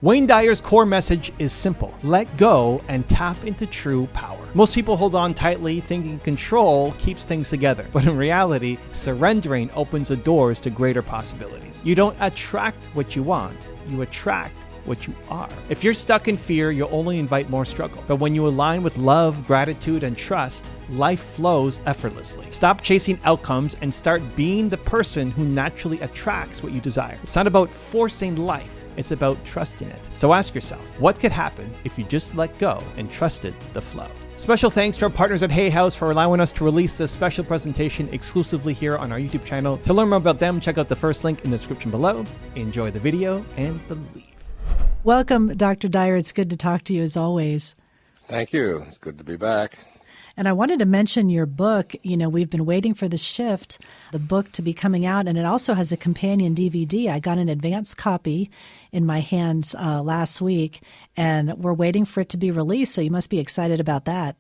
Wayne Dyer's core message is simple: let go and tap into true power. Most people hold on tightly, thinking control keeps things together. But in reality, surrendering opens the doors to greater possibilities. You don't attract what you want, you attract what you are. If you're stuck in fear, you'll only invite more struggle. But when you align with love, gratitude, and trust, life flows effortlessly. Stop chasing outcomes and start being the person who naturally attracts what you desire. It's not about forcing life, it's about trusting it. So ask yourself, what could happen if you just let go and trusted the flow? Special thanks to our partners at Hay House for allowing us to release this special presentation exclusively here on our YouTube channel. To learn more about them, check out the first link in the description below. Enjoy the video and believe. Welcome, Dr. Dyer. It's good to talk to you as always. Thank you. It's good to be back. And I wanted to mention your book. You know, we've been waiting for the shift, the book to be coming out, and it also has a companion DVD. I got an advance copy in my hands last week, and we're waiting for it to be released, so you must be excited about that.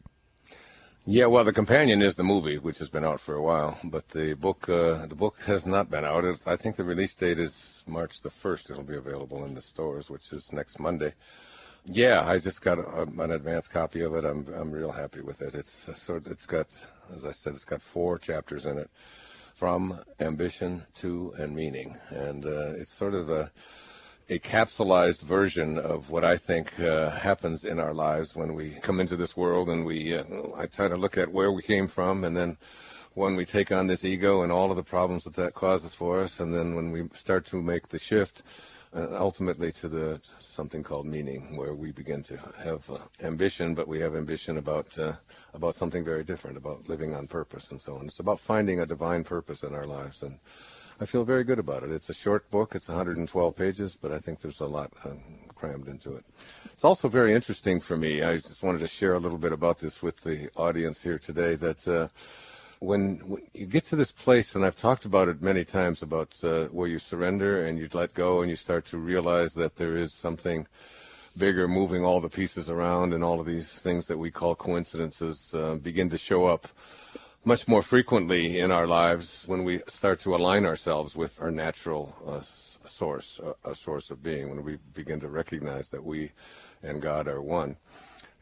Yeah, well, the companion is the movie, which has been out for a while, but the book has not been out. I think the release date is March the 1st. It'll be available in the stores, which is next Monday. Yeah, I just got an advance copy of it. I'm real happy with it. It's got, as I said, it's got 4 chapters in it, from ambition to and meaning, and it's sort of a capsulized version of what I think happens in our lives when we come into this world, and I try to look at where we came from, and then when we take on this ego and all of the problems that causes for us, and then when we start to make the shift, ultimately to something called meaning, where we begin to have ambition, but we have ambition about something very different, about living on purpose and so on. It's about finding a divine purpose in our lives, and I feel very good about it. It's a short book. It's 112 pages, but I think there's a lot crammed into it. It's also very interesting for me. I just wanted to share a little bit about this with the audience here today, that when you get to this place, and I've talked about it many times, about where you surrender and you let go and you start to realize that there is something bigger moving all the pieces around, and all of these things that we call coincidences begin to show up much more frequently in our lives when we start to align ourselves with our natural source, a source of being, when we begin to recognize that we and God are one.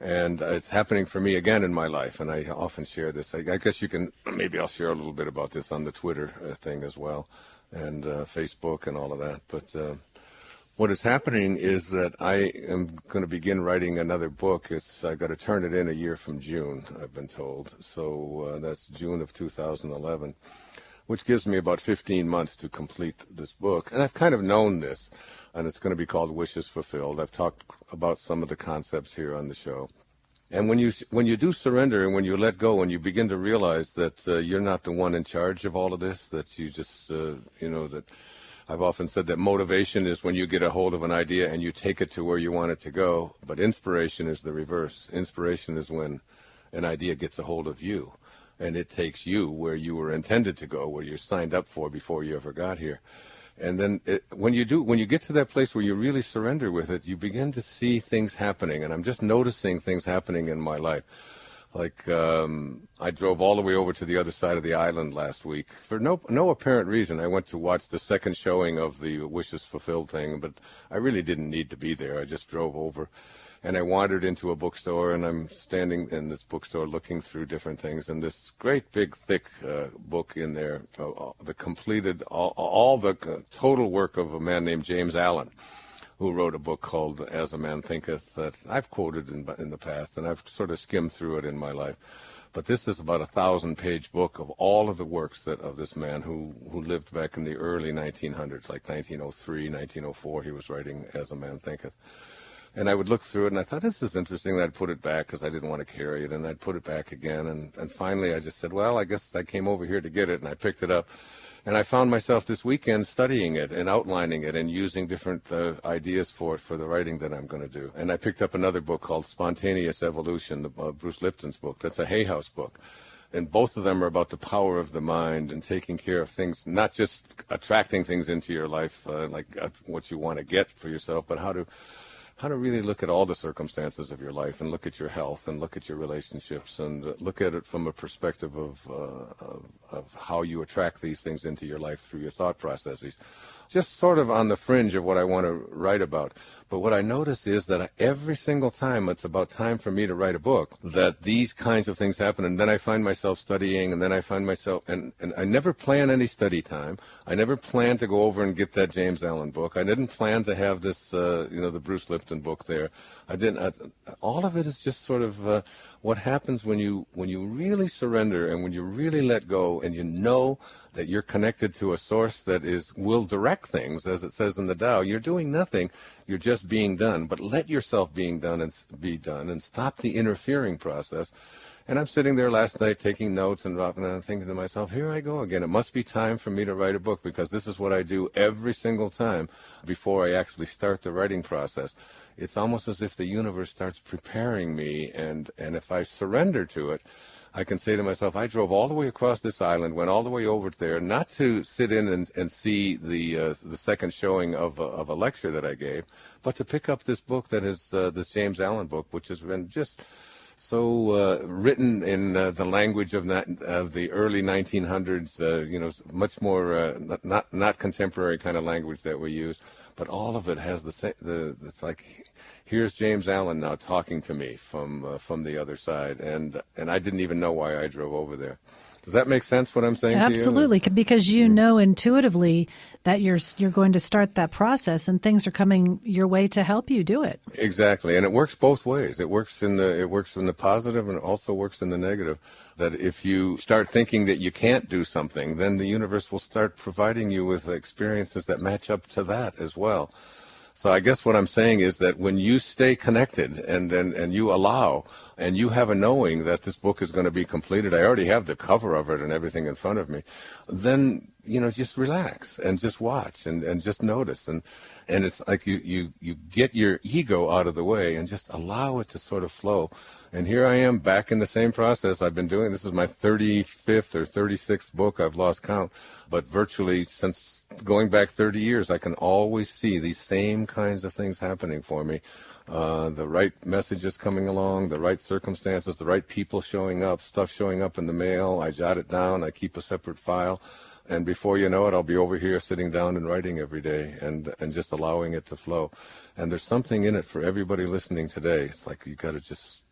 And it's happening for me again in my life, and I often share this. I guess maybe I'll share a little bit about this on the Twitter thing as well, and Facebook and all of that. But what is happening is that I am going to begin writing another book. I got to turn it in a year from June, I've been told. So that's June of 2011, which gives me about 15 months to complete this book. And I've kind of known this, and it's going to be called Wishes Fulfilled. I've talked about some of the concepts here on the show. And when you do surrender, and when you let go, and you begin to realize that you're not the one in charge of all of this, that you just, that I've often said that motivation is when you get a hold of an idea and you take it to where you want it to go, but inspiration is the reverse. Inspiration is when an idea gets a hold of you, and it takes you where you were intended to go, where you signed up for before you ever got here. And then when you get to that place where you really surrender with it, you begin to see things happening. And I'm just noticing things happening in my life. Like I drove all the way over to the other side of the island last week for no apparent reason. I went to watch the second showing of the Wishes Fulfilled thing, but I really didn't need to be there. I just drove over, and I wandered into a bookstore, and I'm standing in this bookstore looking through different things, and this great big thick book in there, the completed all the total work of a man named James Allen, who wrote a book called As a Man Thinketh, that I've quoted in the past, and I've sort of skimmed through it in my life. But this is about a 1,000-page book of all of the works of this man who lived back in the early 1900s, like 1903, 1904. He was writing As a Man Thinketh. And I would look through it, and I thought, this is interesting. And I'd put it back because I didn't want to carry it, and I'd put it back again. And finally, I just said, well, I guess I came over here to get it, and I picked it up. And I found myself this weekend studying it and outlining it and using different ideas for it for the writing that I'm going to do. And I picked up another book called Spontaneous Evolution, Bruce Lipton's book. That's a Hay House book. And both of them are about the power of the mind and taking care of things, not just attracting things into your life, like what you want to get for yourself, but how to really look at all the circumstances of your life, and look at your health, and look at your relationships, and look at it from a perspective of how you attract these things into your life through your thought processes. just sort of on the fringe of what I want to write about. But what I notice is that every single time it's about time for me to write a book, that these kinds of things happen, and then I find myself studying, and then I find myself, and I never plan any study time. I never plan to go over and get that James Allen book. I didn't plan to have this, the Bruce Lipton book there. I didn't. All of it is just sort of what happens when you really surrender and when you really let go, and you know that you're connected to a source that will direct things, as it says in the Tao. You're doing nothing. You're just being done. But let yourself be done and stop the interfering process. And I'm sitting there last night taking notes and thinking to myself, here I go again. It must be time for me to write a book, because this is what I do every single time before I actually start the writing process. It's almost as if the universe starts preparing me, and if I surrender to it, I can say to myself, I drove all the way across this island, went all the way over there, not to sit in and see the second showing of a lecture that I gave, but to pick up this book that is this James Allen book, which has been just so written in the language of the early 1900s, much more not contemporary kind of language that we use, but all of it has the same. It's like, here's James Allen now talking to me from the other side, and I didn't even know why I drove over there. Does that make sense, what I'm saying to you? Absolutely, because you know intuitively that you're going to start that process, and things are coming your way to help you do it. Exactly, and it works both ways. It works in the positive, and it also works in the negative. That if you start thinking that you can't do something, then the universe will start providing you with experiences that match up to that as well. So I guess what I'm saying is that when you stay connected and you allow, and you have a knowing that this book is going to be completed, I already have the cover of it and everything in front of me, then, just relax and just watch and just notice. And it's like you get your ego out of the way and just allow it to sort of flow. And here I am back in the same process I've been doing. This is my 35th or 36th book. I've lost count. But virtually since going back 30 years, I can always see these same kinds of things happening for me. The right messages coming along, the right circumstances, the right people showing up, stuff showing up in the mail. I jot it down. I keep a separate file. And before you know it, I'll be over here sitting down and writing every day and just allowing it to flow. And there's something in it for everybody listening today. It's like you got to just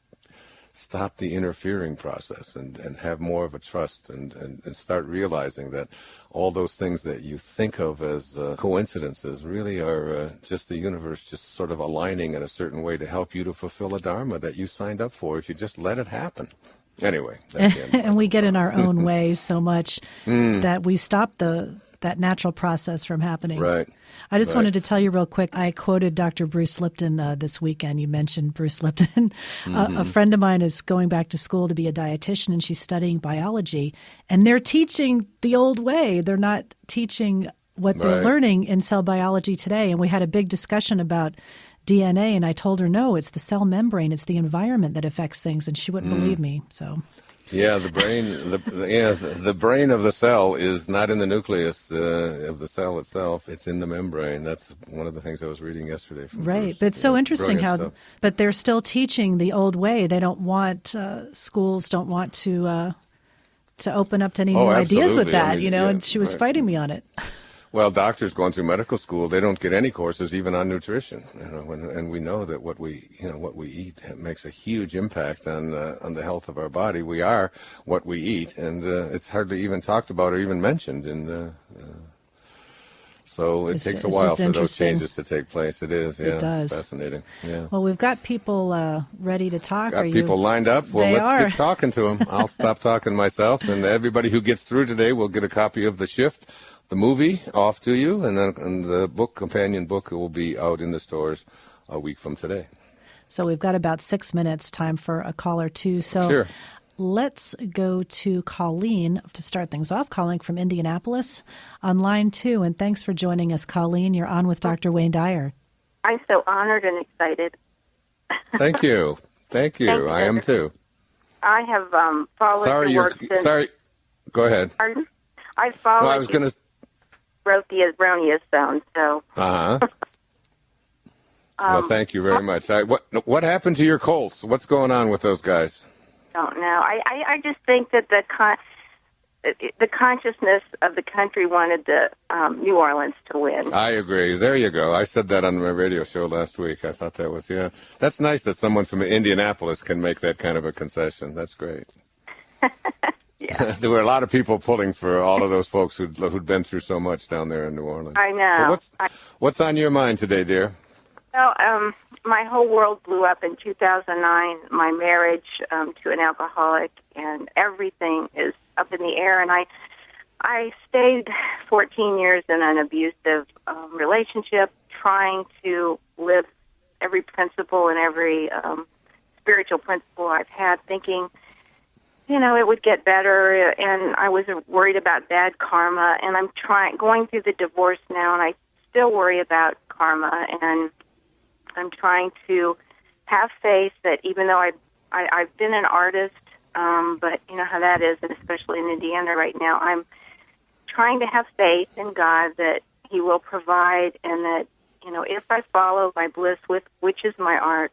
stop the interfering process and have more of a trust and start realizing that all those things that you think of as coincidences really are just the universe just sort of aligning in a certain way to help you to fulfill a dharma that you signed up for if you just let it happen. Anyway, that's the end. And we get in our own way so much that we stop that natural process from happening. Right. I just wanted to tell you real quick, I quoted Dr. Bruce Lipton this weekend. You mentioned Bruce Lipton. A friend of mine is going back to school to be a dietitian, and she's studying biology. And they're teaching the old way. They're not teaching what they're learning in cell biology today. And we had a big discussion about DNA, and I told her, no, it's the cell membrane. It's the environment that affects things, and she wouldn't believe me. So... Yeah, the brain, the brain of the cell is not in the nucleus of the cell itself. It's in the membrane. That's one of the things I was reading yesterday. From Bruce. But it's so interesting how, stuff. But they're still teaching the old way. They don't want, schools don't want to open up to any new ideas with that, and she was fighting me on it. Well, doctors going through medical school, they don't get any courses even on nutrition, and we know that what we eat makes a huge impact on the health of our body. We are what we eat, and it's hardly even talked about or even mentioned. So it takes a while for those changes to take place. It is, yeah. It does. It's fascinating. Yeah. Well, we've got people ready to talk. Got people lined up. Well, let's get talking to them. I'll stop talking myself, and everybody who gets through today will get a copy of The Shift, the movie, off to you, and then the companion book will be out in the stores a week from today. So we've got about 6 minutes, time for a call or two. So sure. Let's go to Colleen to start things off. Calling from Indianapolis on line 2. And thanks for joining us, Colleen. You're on with Dr. Wayne Dyer. I'm so honored and excited. Thank you. Thank you. I am too. I have followed your work since... Sorry. Go ahead. Pardon? I followed... No, I was going to... wrote the erroneous zone, so... Uh-huh. Well, thank you very much. What happened to your Colts? What's going on with those guys? Don't know. I just think that the consciousness of the country wanted the New Orleans to win. I agree. There you go. I said that on my radio show last week. I thought that was, that's nice that someone from Indianapolis can make that kind of a concession. That's great. Yeah. There were a lot of people pulling for all of those folks who'd been through so much down there in New Orleans. I know. But what's on your mind today, dear? Well, my whole world blew up in 2009, my marriage to an alcoholic, and everything is up in the air. And I stayed 14 years in an abusive relationship, trying to live every principle and every spiritual principle I've had, thinking, it would get better, and I was worried about bad karma, and I'm going through the divorce now, and I still worry about karma, and I'm trying to have faith that even though I've been an artist, but you know how that is, and especially in Indiana right now, I'm trying to have faith in God that He will provide, and that, if I follow my bliss, which is my art,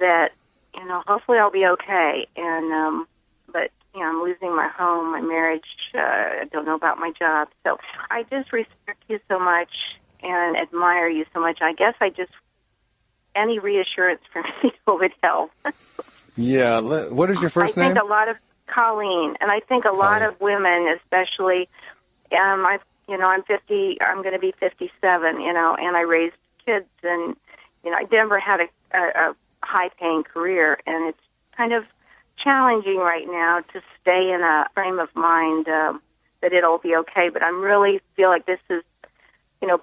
that, hopefully I'll be okay. And, but, I'm losing my home, my marriage, I don't know about my job. So I just respect you so much and admire you so much. I guess any reassurance from you would help. Yeah. What is your first name? I think a lot of Colleen, and I think a lot of women, especially, I'm 50, I'm going to be 57, and I raised kids, and, I never had a high-paying career, and it's kind of challenging right now to stay in a frame of mind that it'll be okay, but I really feel like this is,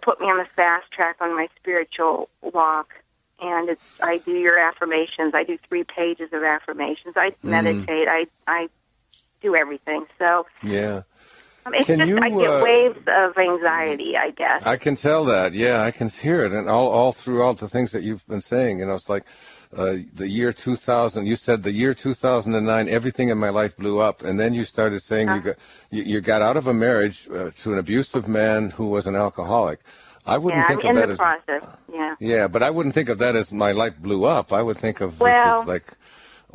put me on the fast track on my spiritual walk. And I do your affirmations. I do 3 pages of affirmations. I meditate. I do everything. So yeah, it's I get waves of anxiety, I guess. I can tell that. Yeah, I can hear it, and all throughout the things that you've been saying. It's like the year 2000. You said the year 2009. Everything in my life blew up, and then you started saying you got out of a marriage to an abusive man who was an alcoholic. I wouldn't think of that as process. Yeah. Yeah, but I wouldn't think of that as my life blew up. I would think of this as like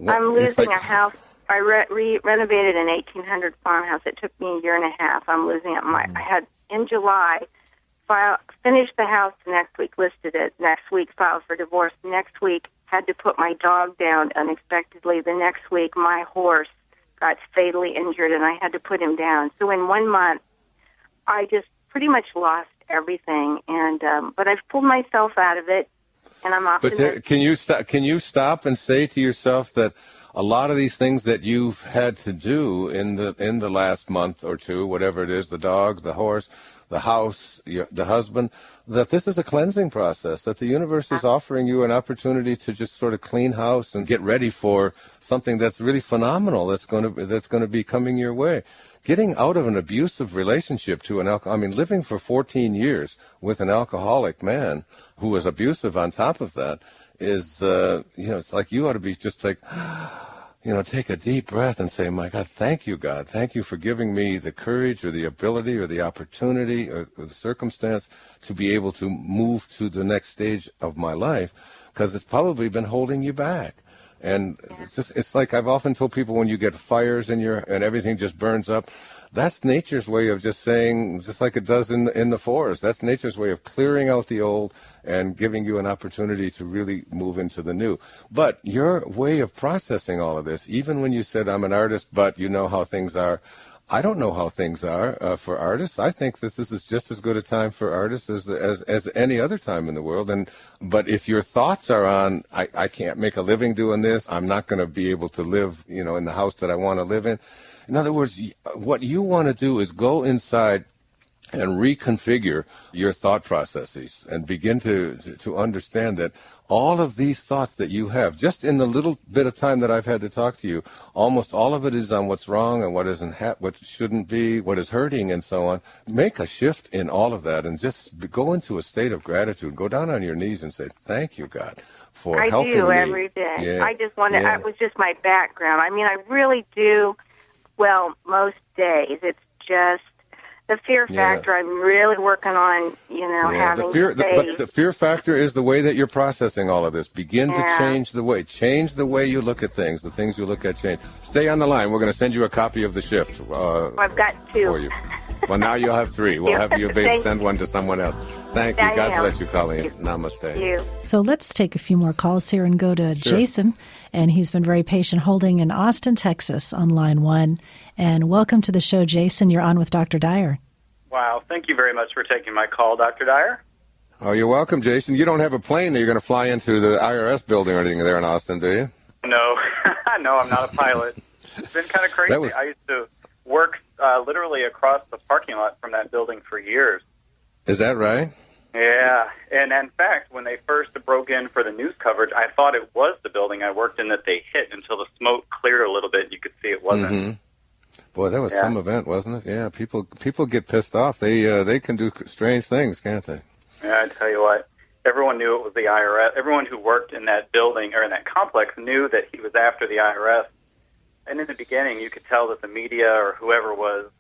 I'm losing a house. I renovated an 1800 farmhouse. It took me a year and a half. I'm losing it. I had in July finished the house next week, listed it next week, filed for divorce next week. Had to put my dog down unexpectedly. The next week, my horse got fatally injured, and I had to put him down. So in 1 month, I just pretty much lost everything, and but I've pulled myself out of it, and I'm optimistic. But can you stop and say to yourself that a lot of these things that you've had to do in the last month or two, whatever it is, the dog, the horse, the house, the husband, that this is a cleansing process, that the universe is offering you an opportunity to just sort of clean house and get ready for something that's really phenomenal that's going to be coming your way. Getting out of an abusive relationship to living for 14 years with an alcoholic man who was abusive on top of that is, it's like you ought to be just like, take a deep breath and say, my God, thank you, God. Thank you for giving me the courage or the ability or the opportunity or the circumstance to be able to move to the next stage of my life, because it's probably been holding you back. And it's like I've often told people, when you get fires and everything just burns up, that's nature's way of just saying, just like it does in the forest, that's nature's way of clearing out the old and giving you an opportunity to really move into the new. But your way of processing all of this, even when you said, I'm an artist, but you know how things are, I don't know how things are for artists. I think that this is just as good a time for artists as any other time in the world. But if your thoughts are on, I can't make a living doing this, I'm not going to be able to live, in the house that I want to live in. In other words, what you want to do is go inside and reconfigure your thought processes and begin to understand that all of these thoughts that you have, just in the little bit of time that I've had to talk to you, almost all of it is on what's wrong and what isn't, what shouldn't be, what is hurting, and so on. Make a shift in all of that and just go into a state of gratitude. Go down on your knees and say, thank you, God, for helping me. I do every day. Yeah. I just want to, it was just my background. I really do, well, most days. It's just the fear factor, I'm really working on, having but the fear factor is the way that you're processing all of this. Begin to change the way you look at things. The things you look at change. Stay on the line. We're going to send you a copy of The Shift. I've got 2. For you. Well, now you'll have 3. We'll have you send one to someone else. Thank you. God bless you, Colleen. Namaste. Thank you. So let's take a few more calls here and go to Jason. And he's been very patient holding in Austin, Texas on line 1. And welcome to the show, Jason. You're on with Dr. Dyer. Wow. Thank you very much for taking my call, Dr. Dyer. Oh, you're welcome, Jason. You don't have a plane that you're going to fly into the IRS building or anything there in Austin, do you? No. No, I'm not a pilot. It's been kind of crazy. I used to work literally across the parking lot from that building for years. Is that right? Yeah. And in fact, when they first broke in for the news coverage, I thought it was the building I worked in that they hit until the smoke cleared a little bit. You could see it wasn't. Mm-hmm. Boy, that was some event, wasn't it? Yeah, people get pissed off. They can do strange things, can't they? Yeah, I tell you what. Everyone knew it was the IRS. Everyone who worked in that building or in that complex knew that he was after the IRS. And in the beginning, you could tell that the media or whoever was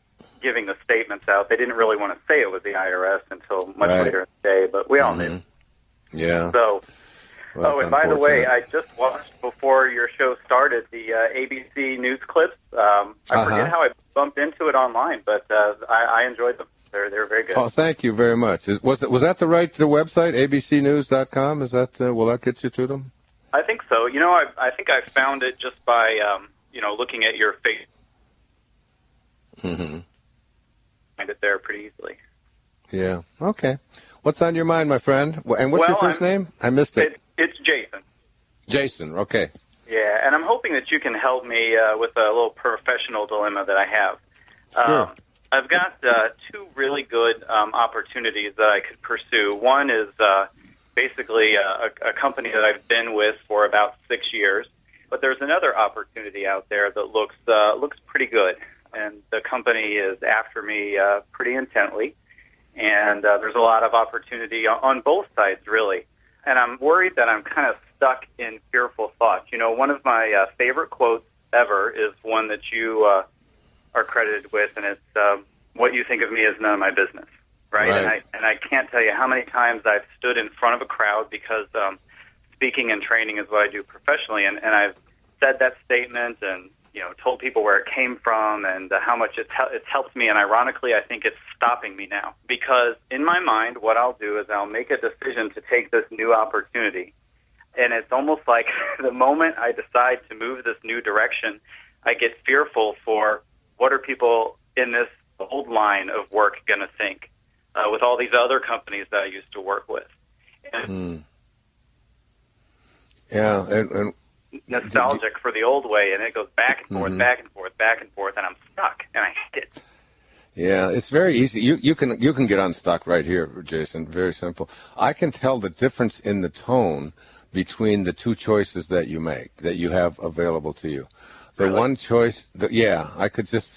giving the statements out, they didn't really want to say it was the IRS until much later in the day, but we all knew. Yeah. So, well, and by the way, I just watched before your show started the ABC news clips. I forget how I bumped into it online, but I enjoyed them. They're very good. Oh, thank you very much. Was that the right website, abcnews.com? Is that will that get you to them? I think so. I think I found it just by looking at your face. Mm-hmm. Find it there pretty easily. Yeah. Okay. What's on your mind, my friend? And what's your first name? I missed it. It's Jason. Jason. Okay. Yeah, and I'm hoping that you can help me with a little professional dilemma that I have. Sure. I've got 2 really good opportunities that I could pursue. One is basically a company that I've been with for about 6 years, but there's another opportunity out there that looks pretty good, and the company is after me pretty intently, and there's a lot of opportunity on both sides, really. And I'm worried that I'm kind of stuck in fearful thoughts. One of my favorite quotes ever is one that you are credited with, and it's what you think of me is none of my business, right? And I can't tell you how many times I've stood in front of a crowd because speaking and training is what I do professionally, and I've said that statement and told people where it came from and how much it's helped me. And ironically, I think it's stopping me now because in my mind, what I'll do is I'll make a decision to take this new opportunity, and it's almost like the moment I decide to move this new direction, I get fearful for what are people in this old line of work going to think with all these other companies that I used to work with. And Yeah, and nostalgic for the old way, and it goes back and forth, back and forth, back and forth, and I'm stuck, and I hate it. Yeah, it's very easy. You can get unstuck right here, Jason. Very simple. I can tell the difference in the tone between the 2 choices that you make, that you have available to you. The Really? one choice, I could just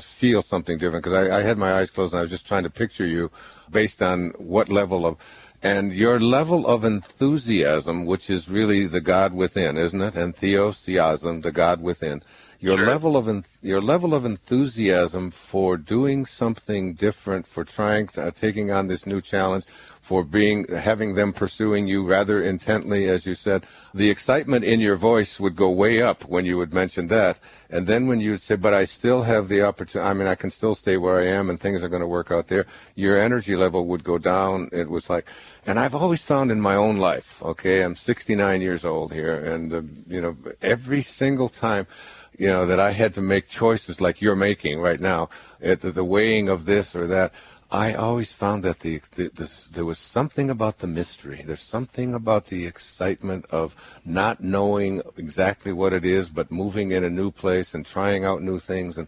feel something different because I had my eyes closed and I was just trying to picture you based on what level of, and your level of enthusiasm, which is really the God within, isn't it? And theosiasm, the God within. Your level of enthusiasm for doing something different, for taking on this new challenge, for having them pursuing you rather intently, as you said, the excitement in your voice would go way up when you would mention that. And then when you would say, but I still have the opportunity, I can still stay where I am and things are going to work out there, your energy level would go down. It was like, and I've always found in my own life, okay, I'm 69 years old here, and, every single time, that I had to make choices like you're making right now, the weighing of this or that, I always found that there was something about the mystery. There's something about the excitement of not knowing exactly what it is, but moving in a new place and trying out new things. And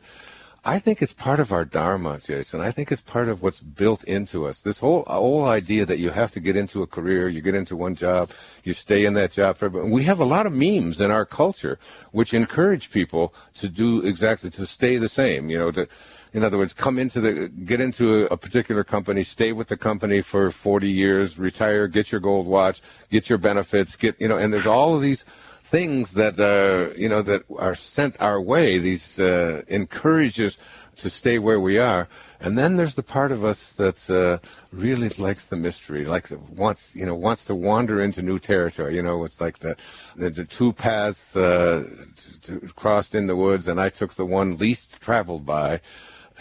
I think it's part of our dharma, Jason. I think it's part of what's built into us. This whole idea that you have to get into a career, you get into one job, you stay in that job forever. And we have a lot of memes in our culture which encourage people to stay the same, in other words, get into a particular company, stay with the company for 40 years, retire, get your gold watch, get your benefits, and there's all of these things that, that are sent our way, these encourages to stay where we are. And then there's the part of us that really likes the mystery, wants to wander into new territory. It's like the two paths crossed in the woods, and I took the one least traveled by.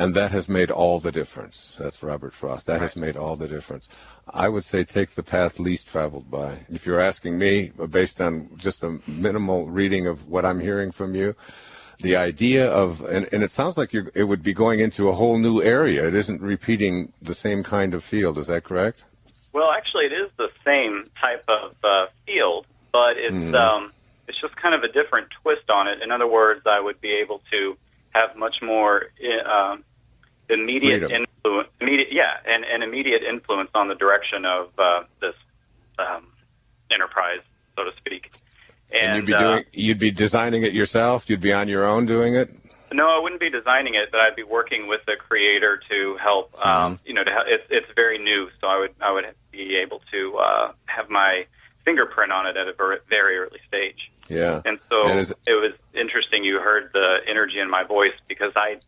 And that has made all the difference. That's Robert Frost. That has made all the difference. I would say take the path least traveled by. If you're asking me, based on just a minimal reading of what I'm hearing from you, the idea of, and it sounds like it would be going into a whole new area. It isn't repeating the same kind of field. Is that correct? Well, actually, it is the same type of field, but it's just kind of a different twist on it. In other words, I would be able to have much more immediate influence, immediate influence on the direction of this enterprise, so to speak. And you'd be designing it yourself. You'd be on your own doing it. No, I wouldn't be designing it, but I'd be working with the creator to help. It's very new, so I would be able to have my fingerprint on it at a very early stage. Yeah, and so it was interesting. You heard the energy in my voice because I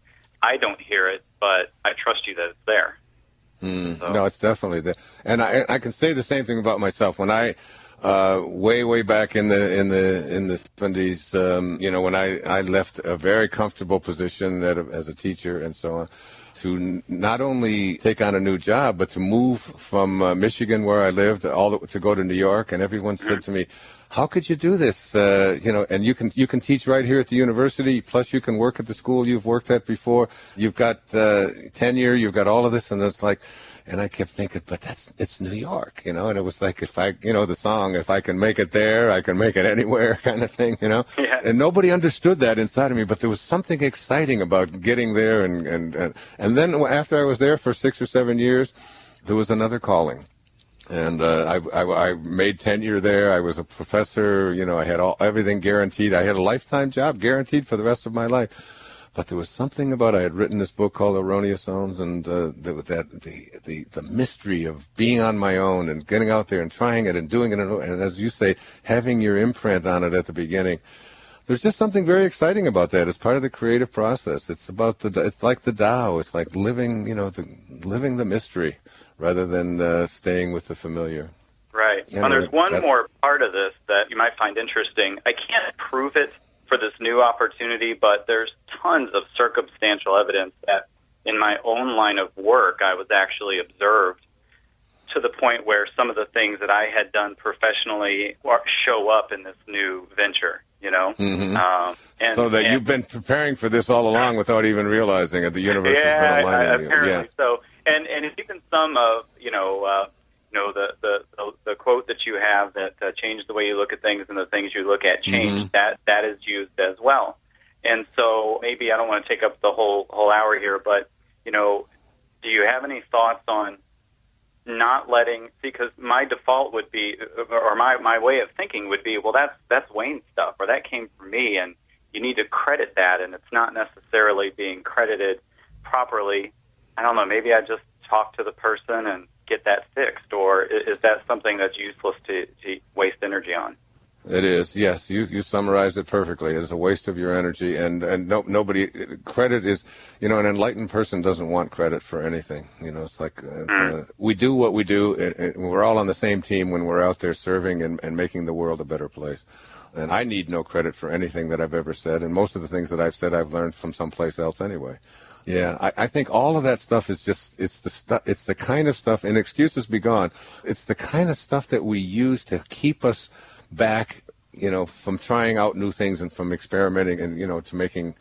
don't hear it, but I trust you that it's there. So. No, it's definitely there, and I can say the same thing about myself. When I way back in the 70s, when I left a very comfortable position as a teacher and so on, to not only take on a new job, but to move from Michigan, where I lived, to go to New York, and everyone said to me, "How could you do this? And you can teach right here at the university. Plus, you can work at the school you've worked at before. You've got tenure. You've got all of this." And it's like, and I kept thinking, but it's New York, And it was like, if I, the song, if I can make it there, I can make it anywhere, kind of thing, Yeah. And nobody understood that inside of me, but there was something exciting about getting there, and then after I was there for 6 or 7 years, there was another calling. And I made tenure there. I was a professor. I had everything guaranteed. I had a lifetime job guaranteed for the rest of my life. But there was something about, I had written this book called Erroneous Zones, and the mystery of being on my own and getting out there and trying it and doing it, and as you say, having your imprint on it at the beginning. There's just something very exciting about that. It's part of the creative process. It's it's like the Tao. It's like living, living the mystery, rather than staying with the familiar. Right. And there's one more part of this that you might find interesting. I can't prove it for this new opportunity, but there's tons of circumstantial evidence that in my own line of work, I was actually observed to the point where some of the things that I had done professionally show up in this new venture, You've been preparing for this all along without even realizing it. The universe has been aligning you. Apparently so. And even some of, the quote that you have that change the way you look at things and the things you look at change, that is used as well. And so maybe I don't want to take up the whole hour here, but, do you have any thoughts on not letting, because my default would be, or my way of thinking would be, well, that's Wayne's stuff, or that came from me, and you need to credit that, and it's not necessarily being credited properly. I don't know, maybe I just talk to the person and get that fixed, or is that something that's useless to waste energy on? It is, yes. You summarized it perfectly. It is a waste of your energy, and nobody, credit is, an enlightened person doesn't want credit for anything. It's like we do what we do, and we're all on the same team when we're out there serving and making the world a better place. And I need no credit for anything that I've ever said, and most of the things that I've said I've learned from someplace else anyway. Yeah, I think all of that stuff is just, it's the kind of stuff, and excuses be gone, it's the kind of stuff that we use to keep us back, from trying out new things and from experimenting and, to making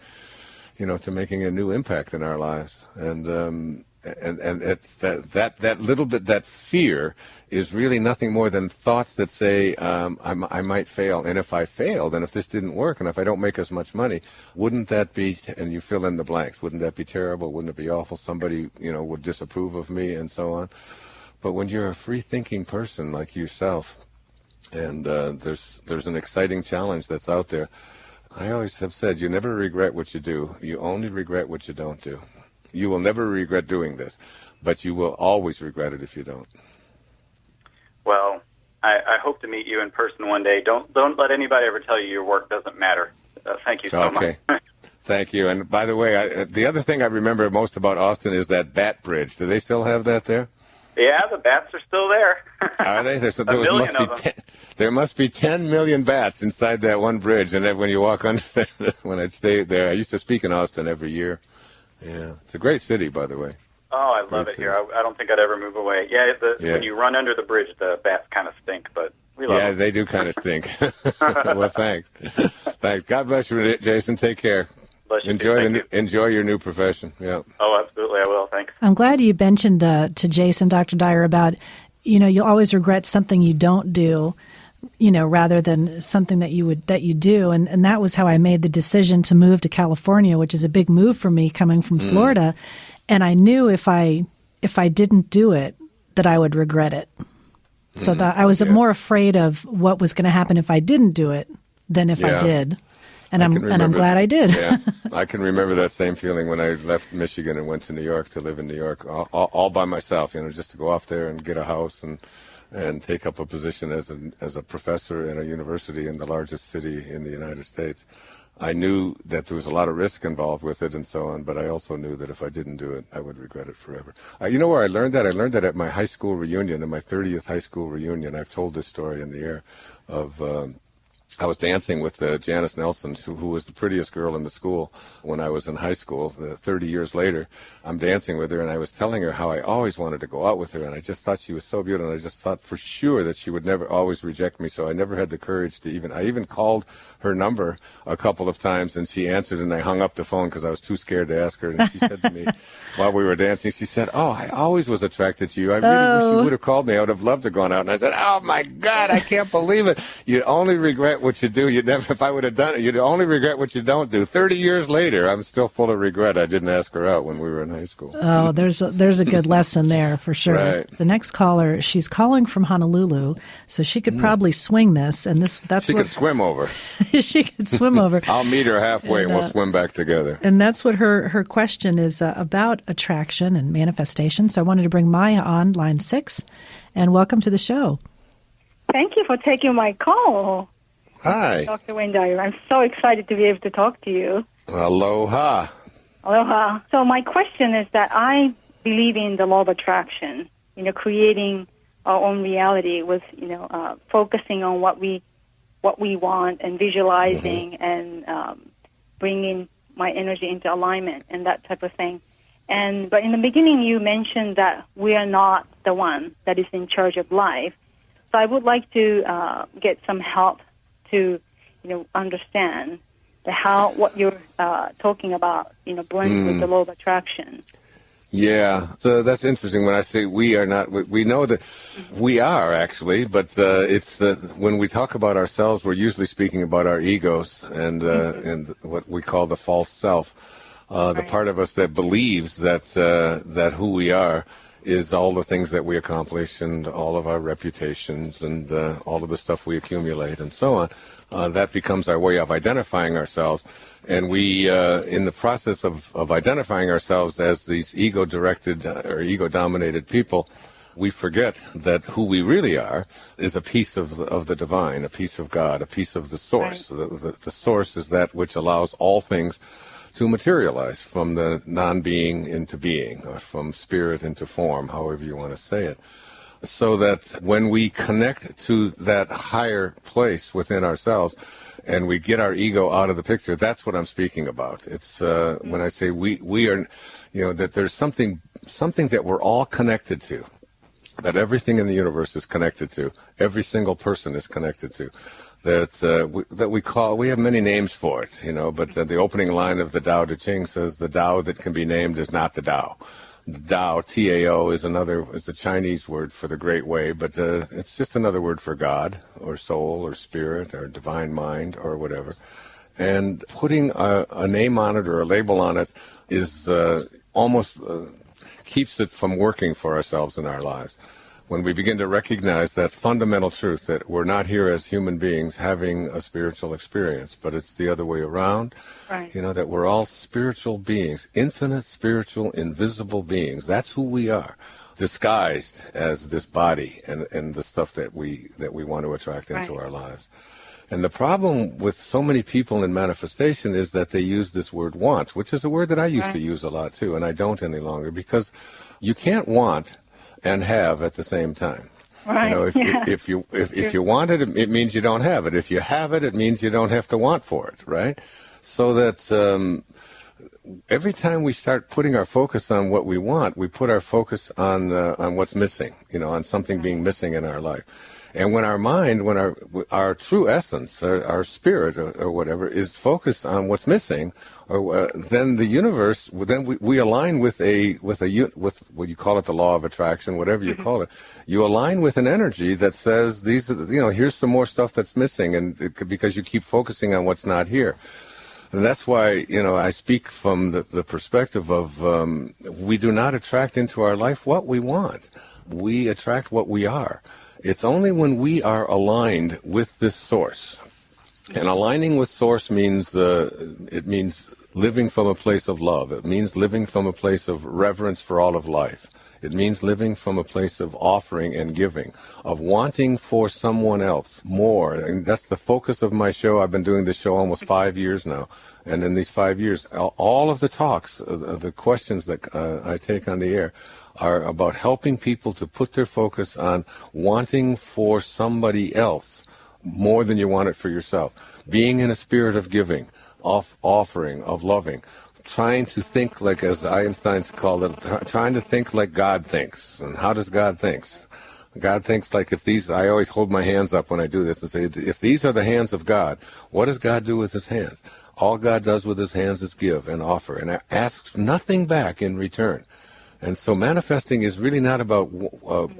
a new impact in our lives. And it's that little bit, that fear is really nothing more than thoughts that say, I might fail. And if I failed, and if this didn't work, and if I don't make as much money, wouldn't that be, and you fill in the blanks, wouldn't that be terrible? Wouldn't it be awful? Somebody, would disapprove of me and so on. But when you're a free-thinking person like yourself, and there's an exciting challenge that's out there, I always have said, you never regret what you do. You only regret what you don't do. You will never regret doing this, but you will always regret it if you don't. Well, I hope to meet you in person one day. Don't let anybody ever tell you your work doesn't matter. Thank you so much. Thank you. And by the way, the other thing I remember most about Austin is that bat bridge. Do they still have that there? Yeah, the bats are still there. Are they? There must be 10 million bats inside that one bridge. And then when you walk under there, when I stayed there, I used to speak in Austin every year. Yeah, it's a great city, by the way. Oh, I love it here. I don't think I'd ever move away. Yeah, when you run under the bridge, the bats kind of stink, but we love them. They do kind of stink. Well, thanks. Thanks. God bless you, Jason. Take care. Enjoy your new profession. Yeah. Oh, absolutely, I will. Thanks. I'm glad you mentioned to Jason, Dr. Dyer, about, you'll always regret something you don't do, rather than something that you do. And that was how I made the decision to move to California, which is a big move for me coming from Florida. And I knew if I didn't do it, that I would regret it. So that I was more afraid of what was going to happen if I didn't do it than if I did. And I'm glad I did. Yeah, I can remember that same feeling when I left Michigan and went to New York to live in New York, all by myself. Just to go off there and get a house and take up a position as a professor in a university in the largest city in the United States. I knew that there was a lot of risk involved with it and so on, but I also knew that if I didn't do it, I would regret it forever. You know where I learned that? I learned that at my high school reunion, in my 30th high school reunion. I've told this story in the air of I was dancing with Janice Nelson, who was the prettiest girl in the school when I was in high school. 30 years later, I'm dancing with her, and I was telling her how I always wanted to go out with her, and I just thought she was so beautiful, and I just thought for sure that she would never always reject me, so I never had the courage to I even called her number a couple of times, and she answered, and I hung up the phone because I was too scared to ask her, and she said to me while we were dancing, she said, "Oh, I always was attracted to you. I really wish you would have called me. I would have loved to have gone out." And I said, "Oh, my God, I can't believe it. You'd only regret what you do. You'd never, if I would have done it, you'd only regret what you don't do." 30 years later, I'm still full of regret I didn't ask her out when we were in high school. Oh, there's a good lesson there for sure. Right. The next caller, she's calling from Honolulu, so she could probably swing this, and she could swim over. She could swim over. I'll meet her halfway and we'll swim back together. And that's what her question is about, attraction and manifestation. So I wanted to bring Maya on line 6, and welcome to the show. Thank you for taking my call. Hi. Dr. Wayne Dyer. I'm so excited to be able to talk to you. Aloha. Aloha. So my question is that I believe in the law of attraction, creating our own reality with, focusing on what we want and visualizing and bringing my energy into alignment and that type of thing. But in the beginning, you mentioned that we are not the one that is in charge of life. So I would like to get some help to, understand what you're talking about, blending with the law of attraction. Yeah, so that's interesting. When I say we are not, we know that we are actually, but it's when we talk about ourselves, we're usually speaking about our egos and what we call the false self, the part of us that believes that who we are is all the things that we accomplish and all of our reputations and all of the stuff we accumulate and so on. That becomes our way of identifying ourselves. And we, in the process of identifying ourselves as these ego-directed or ego-dominated people, we forget that who we really are is a piece of the divine, a piece of God, a piece of the source. Right. The source is that which allows all things to materialize from the non-being into being, or from spirit into form, however you want to say it. So that when we connect to that higher place within ourselves and we get our ego out of the picture, that's what I'm speaking about. It's when I say we are, that there's something that we're all connected to, that everything in the universe is connected to, every single person is connected to. We have many names for it, but the opening line of the Tao Te Ching says the Tao that can be named is not the Tao. The Tao, T-A-O, is a Chinese word for the Great Way, but it's just another word for God or soul or spirit or divine mind or whatever. And putting a name on it or a label on it is almost keeps it from working for ourselves in our lives. When we begin to recognize that fundamental truth that we're not here as human beings having a spiritual experience, but it's the other way around, right. That we're all spiritual beings, infinite spiritual, invisible beings. That's who we are, disguised as this body and the stuff that we want to attract into our lives. And the problem with so many people in manifestation is that they use this word want, which is a word that I used to use a lot too, and I don't any longer, because you can't want and have at the same time. Right. You know, if you want it, it means you don't have it. If you have it, it means you don't have to want for it, right? So that every time we start putting our focus on what we want, we put our focus on what's missing, on something being missing in our life. And when our mind, when our true essence, our spirit or whatever is focused on what's missing, then the universe, then we align with what you call it, the law of attraction, whatever you call it. You align with an energy that says here's some more stuff that's missing, and because you keep focusing on what's not here. And that's why, I speak from the perspective of we do not attract into our life what we want. We attract what we are. It's only when we are aligned with this source. And aligning with source means it means living from a place of love. It means living from a place of reverence for all of life. It means living from a place of offering and giving, of wanting for someone else more. And that's the focus of my show. I've been doing this show almost 5 years now. And in these 5 years, all of the talks, the questions that I take on the air are about helping people to put their focus on wanting for somebody else more than you want it for yourself. Being in a spirit of giving, of offering, of loving. Trying to think like, as Einstein called it, trying to think like God thinks. And how does God think? God thinks like I always hold my hands up when I do this and say, if these are the hands of God, what does God do with his hands? All God does with his hands is give and offer and asks nothing back in return. And so manifesting is really not about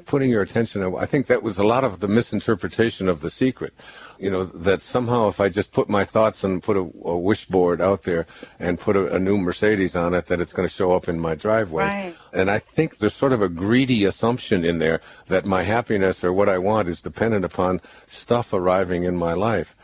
putting your attention on. I think that was a lot of the misinterpretation of The Secret. That somehow if I just put my thoughts and put a wish board out there and put a new Mercedes on it, that it's going to show up in my driveway. Right. And I think there's sort of a greedy assumption in there that my happiness or what I want is dependent upon stuff arriving in my life.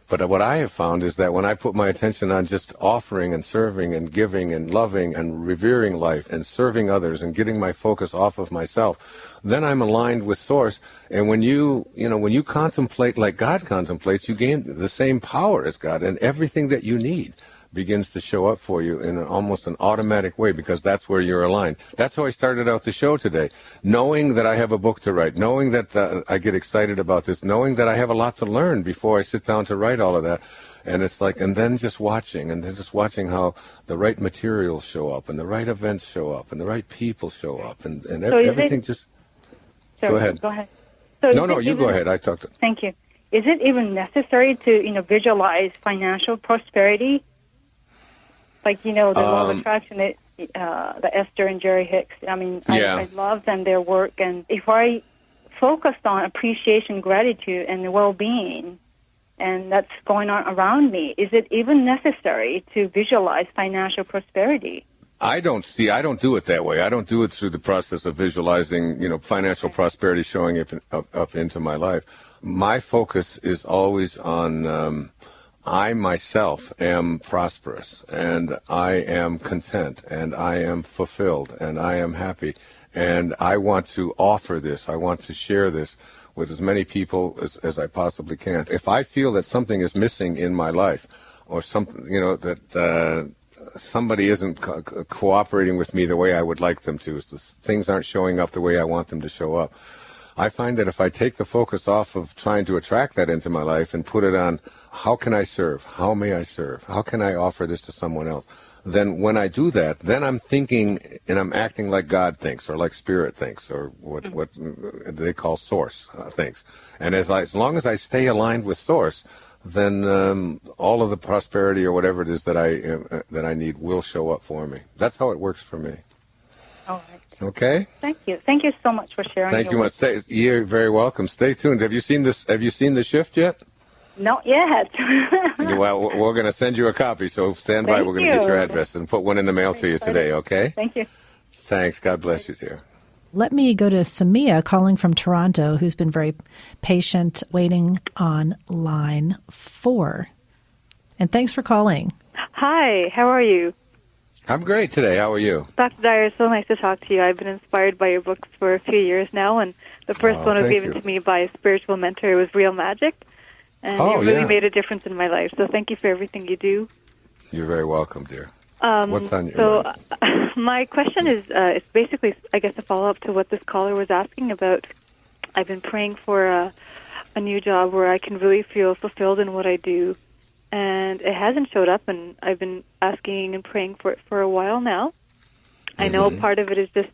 But what I have found is that when I put my attention on just offering and serving and giving and loving and revering life and serving others and getting my focus off of myself, then I'm aligned with Source. And when you contemplate like God contemplates, you gain the same power as God, and everything that you need begins to show up for you in almost an automatic way, because that's where you're aligned. That's how I started out the show today, knowing that I have a book to write, knowing that I get excited about this, knowing that I have a lot to learn before I sit down to write all of that. And it's like, and then just watching how the right materials show up and the right events show up and the right people show up and so everything just... Go ahead. Go ahead. So no, you go ahead. I talked to... Thank you. Is it even necessary to, visualize financial prosperity? Like, the law of attraction, the Esther and Jerry Hicks. I love them, their work. And if I focused on appreciation, gratitude, and well-being, and that's going on around me, is it even necessary to visualize financial prosperity? I don't do it that way. I don't do it through the process of visualizing, financial prosperity showing up into my life. My focus is always on... I myself am prosperous, and I am content, and I am fulfilled, and I am happy, and I want to offer this. I want to share this with as many people as I possibly can. If I feel that something is missing in my life, or something, that somebody isn't cooperating with me the way I would like them to, things aren't showing up the way I want them to show up, I find that if I take the focus off of trying to attract that into my life and put it on, how can I serve? How may I serve? How can I offer this to someone else? Then when I do that, then I'm thinking and I'm acting like God thinks, or like Spirit thinks, or what they call Source thinks. And as long as I stay aligned with Source, then all of the prosperity or whatever it is that I need will show up for me. That's how it works for me. All right. Okay. Thank you. Thank you so much for sharing. Thank you much. You're very welcome. Stay tuned. Have you seen this? Have you seen the shift yet? Not yet. Well, we're going to send you a copy, so stand by. We're going to get your address and put one in the mail to you today. Okay. Thank you. Thanks. God bless you, dear. Let me go to Samia calling from Toronto, who's been very patient, waiting on line 4. And thanks for calling. Hi. How are you? I'm great today. How are you? Dr. Dyer, it's so nice to talk to you. I've been inspired by your books for a few years now, and the first one was given to me by a spiritual mentor. It was Real Magic. And Oh, it really yeah. made a difference in my life. So thank you for everything you do. You're very welcome, dear. What's on your mind? My question is, it's basically, I guess, a follow-up to what this caller was asking about. I've been praying for a new job where I can really feel fulfilled in what I do, and it hasn't showed up, and I've been asking and praying for it for a while now. I know part of it is just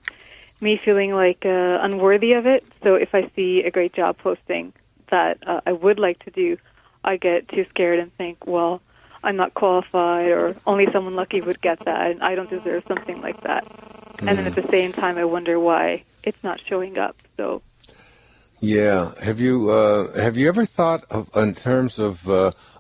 me feeling like unworthy of it, so if I see a great job posting that I would like to do, I get too scared and think, well, I'm not qualified, or only someone lucky would get that, and I don't deserve something like that. And then at the same time, I wonder why it's not showing up. So, yeah, have you ever thought of, in terms of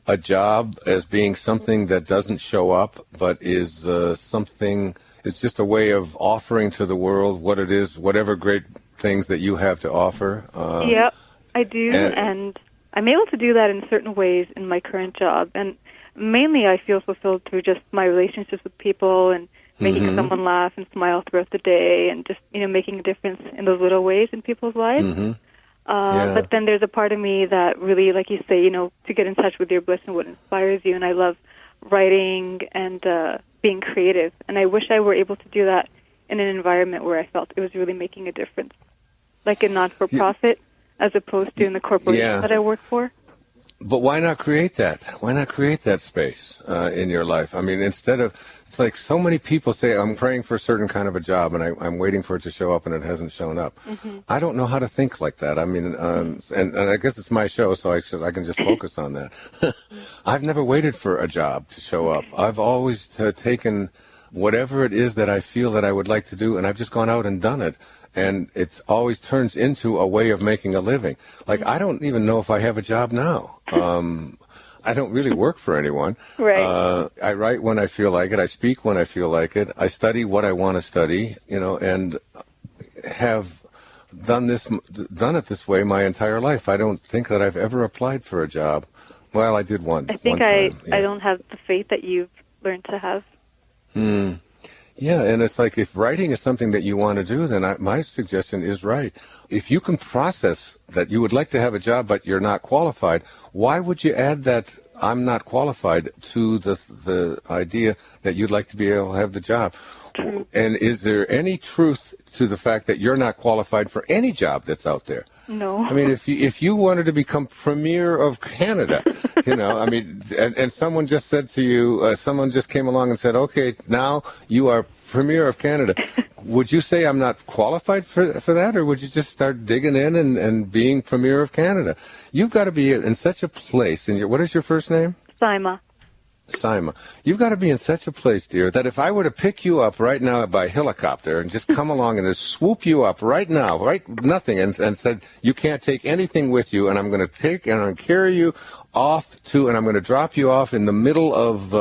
a job as being something that doesn't show up, but is something? It's just a way of offering to the world what it is, whatever great things that you have to offer. yeah, I do, and I'm able to do that in certain ways in my current job, and mainly I feel fulfilled through just my relationships with people and making someone laugh and smile throughout the day, and just making a difference in those little ways in people's lives. But then there's a part of me that really, like you say, to get in touch with your bliss and what inspires you, and I love writing and being creative, and I wish I were able to do that in an environment where I felt it was really making a difference, like a non-for-profit, as opposed to in the corporation that I work for. But why not create that? Why not create that space in your life? I mean, instead of, it's like so many people say, I'm praying for a certain kind of a job, and I'm waiting for it to show up, and it hasn't shown up. I don't know how to think like that. I mean, and I guess it's my show, so I can just focus on that. I've never waited for a job to show up. I've always taken whatever it is that I feel that I would like to do, and I've just gone out and done it. And it always turns into a way of making a living. Like, I don't even know if I have a job now. I don't really work for anyone. Right. I write when I feel like it. I speak when I feel like it. I study what I want to study, and have done it this way my entire life. I don't think that I've ever applied for a job. Well, I did one. I think one time, I don't have the faith that you've learned to have. Yeah, and it's like if writing is something that you want to do, then my suggestion is write. If you can process that you would like to have a job but you're not qualified, why would you add that I'm not qualified to the idea that you'd like to be able to have the job? True. And is there any truth to the fact that you're not qualified for any job that's out there? No. I mean, if you wanted to become premier of Canada, I mean, and someone just said to you, someone just came along and said, okay, now you are premier of Canada. Would you say I'm not qualified for that, or would you just start digging in and being premier of Canada? You've got to be in such a place. What is your first name? Sima. You've got to be in such a place, dear, that if I were to pick you up right now by helicopter and just come along and just swoop you up right now, nothing, and said, you can't take anything with you, and I'm going to carry you off and I'm going to drop you off in the middle of,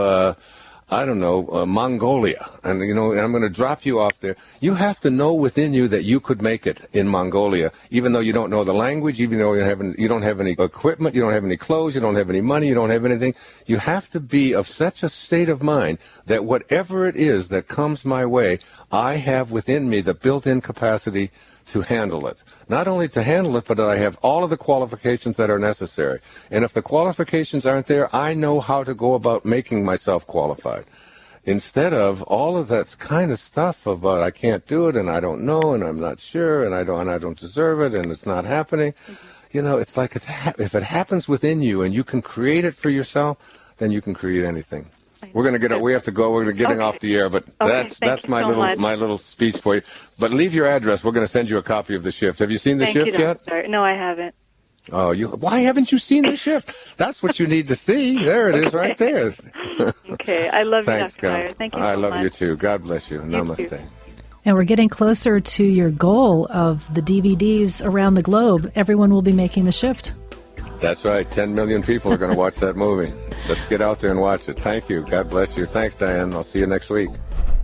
Mongolia, and I'm going to drop you off there. You have to know within you that you could make it in Mongolia, even though you don't know the language, even though you don't have any equipment, you don't have any clothes, you don't have any money, you don't have anything. You have to be of such a state of mind that whatever it is that comes my way, I have within me the built-in capacity to handle it. Not only to handle it, but that I have all of the qualifications that are necessary. And if the qualifications aren't there, I know how to go about making myself qualified. Instead of all of that kind of stuff about I can't do it and I don't know and I'm not sure and I don't deserve it and it's not happening. It's like if it happens within you and you can create it for yourself, then you can create anything. We have to go. We're getting off the air, but that's my little speech for you. But leave your address. We're going to send you a copy of the shift. Have you seen the shift yet? No, I haven't. Oh, why haven't you seen the shift? That's what you need to see. There it is, right there. Okay, I love you, Thanks, Dr. Dyer. Thank you so much. I love you too. God bless you. Namaste. Too. And we're getting closer to your goal of the DVDs around the globe. Everyone will be making the shift. That's right. 10 million people are going to watch that movie. Let's get out there and watch it. Thank you. God bless you. Thanks, Diane. I'll see you next week.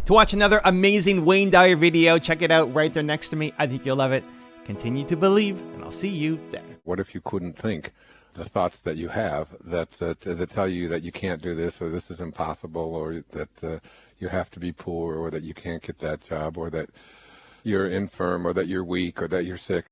To watch another amazing Wayne Dyer video, check it out right there next to me. I think you'll love it. Continue to believe, and I'll see you there. What if you couldn't think the thoughts that you have that tell you that you can't do this, or this is impossible, or that you have to be poor, or that you can't get that job, or that you're infirm, or that you're weak, or that you're sick?